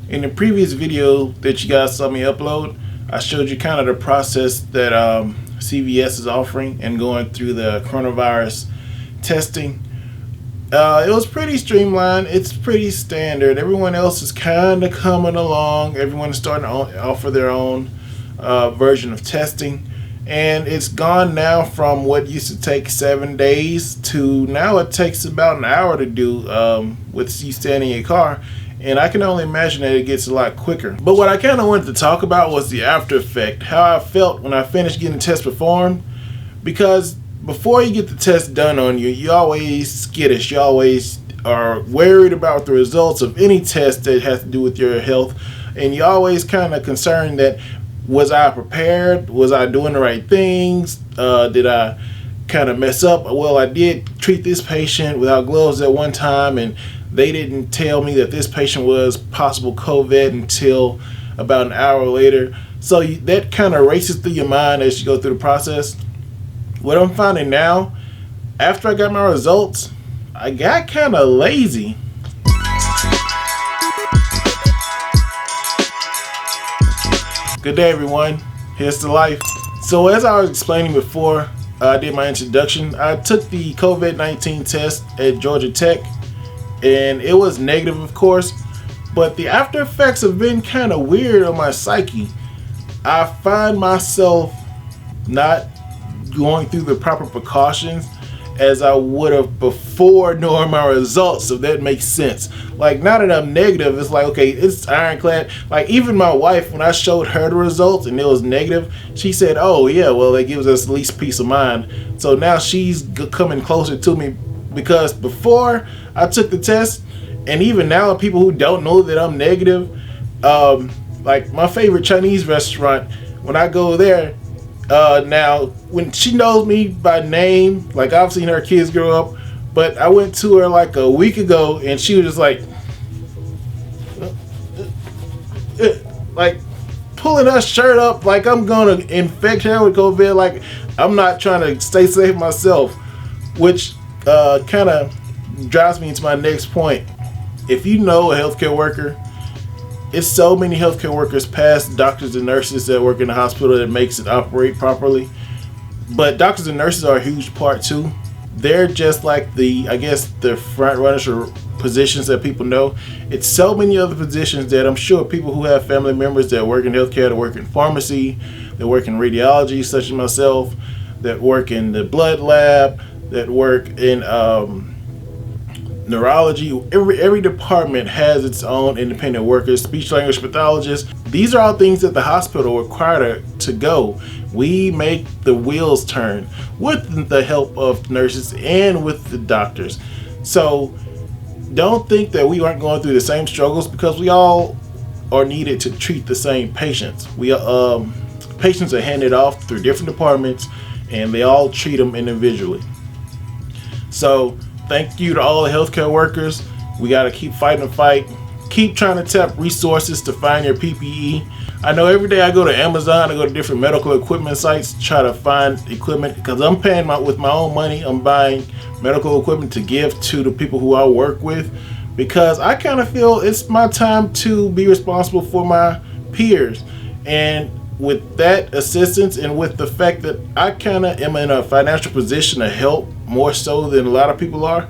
In the previous video that you guys saw me upload, I showed you kind of the process that CVS is offering and going through the coronavirus testing. It was pretty streamlined. It's pretty standard. Everyone else is kind of coming along. Everyone is starting to offer their own version of testing. And it's gone now from what used to take 7 days to now it takes about an hour to do with you standing in your car. And I can only imagine that it gets a lot quicker. But what I kind of wanted to talk about was the after effect, how I felt when I finished getting the test performed. Because before you get the test done on you, you always skittish. You always are worried about the results of any test that has to do with your health. And you're always kind of concerned that, was I prepared? Was I doing the right things? Did I kind of mess up? Well, I did treat this patient without gloves at one time, and they didn't tell me that this patient was possible COVID until about an hour later. So that kind of races through your mind as you go through the process. What I'm finding now, after I got my results, I got kind of lazy. Good day, everyone. Here's to life. So as I was explaining before I did my introduction, I took the COVID-19 test at Georgia Tech, and it was negative, of course, but the after effects have been kind of weird on my psyche. I find myself not going through the proper precautions as I would have before knowing my results, if that makes sense. Like, now that I'm negative, it's like, okay, it's ironclad. Like, even my wife, when I showed her the results and it was negative, she said, oh yeah, well, that gives us the least peace of mind. So now she's coming closer to me, because before I took the test, and even now people who don't know that I'm negative, like my favorite Chinese restaurant, when I go there, now when she knows me by name, like I've seen her kids grow up, but I went to her like a week ago and she was just like pulling her shirt up like I'm gonna infect her with COVID. Like, I'm not trying to stay safe myself, which kind of drives me into my next point. If you know a healthcare worker, it's so many healthcare workers past doctors and nurses that work in the hospital that makes it operate properly. But doctors and nurses are a huge part too. They're just like the front runners or positions that people know. It's so many other positions that I'm sure people who have family members that work in healthcare, that work in pharmacy, that work in radiology, such as myself, that work in the blood lab, that work in neurology. Every department has its own independent workers, speech language pathologists. These are all things that the hospital require to go. We make the wheels turn with the help of nurses and with the doctors. So don't think that we aren't going through the same struggles, because we all are needed to treat the same patients. Patients are handed off through different departments, and they all treat them individually. So thank you to all the healthcare workers. We got to keep fighting the fight. Keep trying to tap resources to find your PPE. I know every day I go to Amazon, I go to different medical equipment sites to try to find equipment, because I'm paying with my own money. I'm buying medical equipment to give to the people who I work with, because I kind of feel it's my time to be responsible for my peers. And with that assistance, and with the fact that I kind of am in a financial position to help more so than a lot of people are,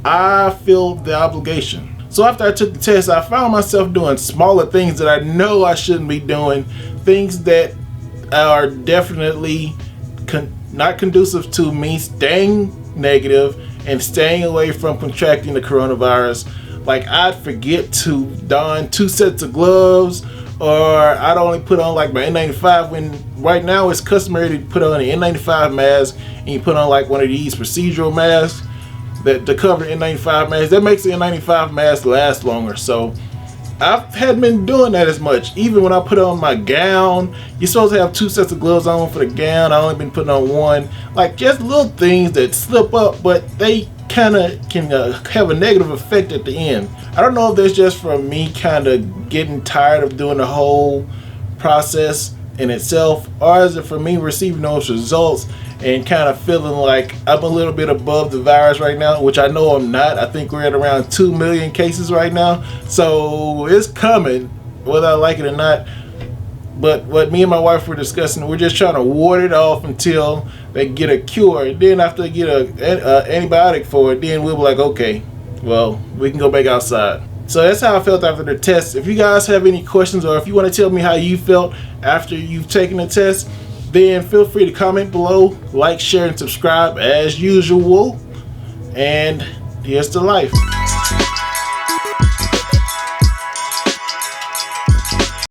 I feel the obligation. So after I took the test, I found myself doing smaller things that I know I shouldn't be doing, things that are definitely not conducive to me staying negative and staying away from contracting the coronavirus. Like, I'd forget to don 2 sets of gloves, or I'd only put on like my N95, when right now it's customary to put on an N95 mask, and you put on like one of these procedural masks that to cover the N95 mask. That makes the N95 mask last longer. So I hadn't been doing that as much. Even when I put on my gown, you're supposed to have 2 sets of gloves on for the gown. I only been putting on one. Like, just little things that slip up, but they kind of can have a negative effect at the end. I don't know if that's just from me kind of getting tired of doing the whole process in itself, or is it for me receiving those results and kind of feeling like I'm a little bit above the virus right now, which I know I'm not. I think we're at around 2 million cases right now. So it's coming, whether I like it or not. But what me and my wife were discussing, we're just trying to ward it off until they get a cure. Then after they get an antibiotic for it, then we'll be like, okay, well, we can go back outside. So that's how I felt after the test. If you guys have any questions, or if you want to tell me how you felt after you've taken the test, then feel free to comment below, like, share, and subscribe as usual. And here's to life.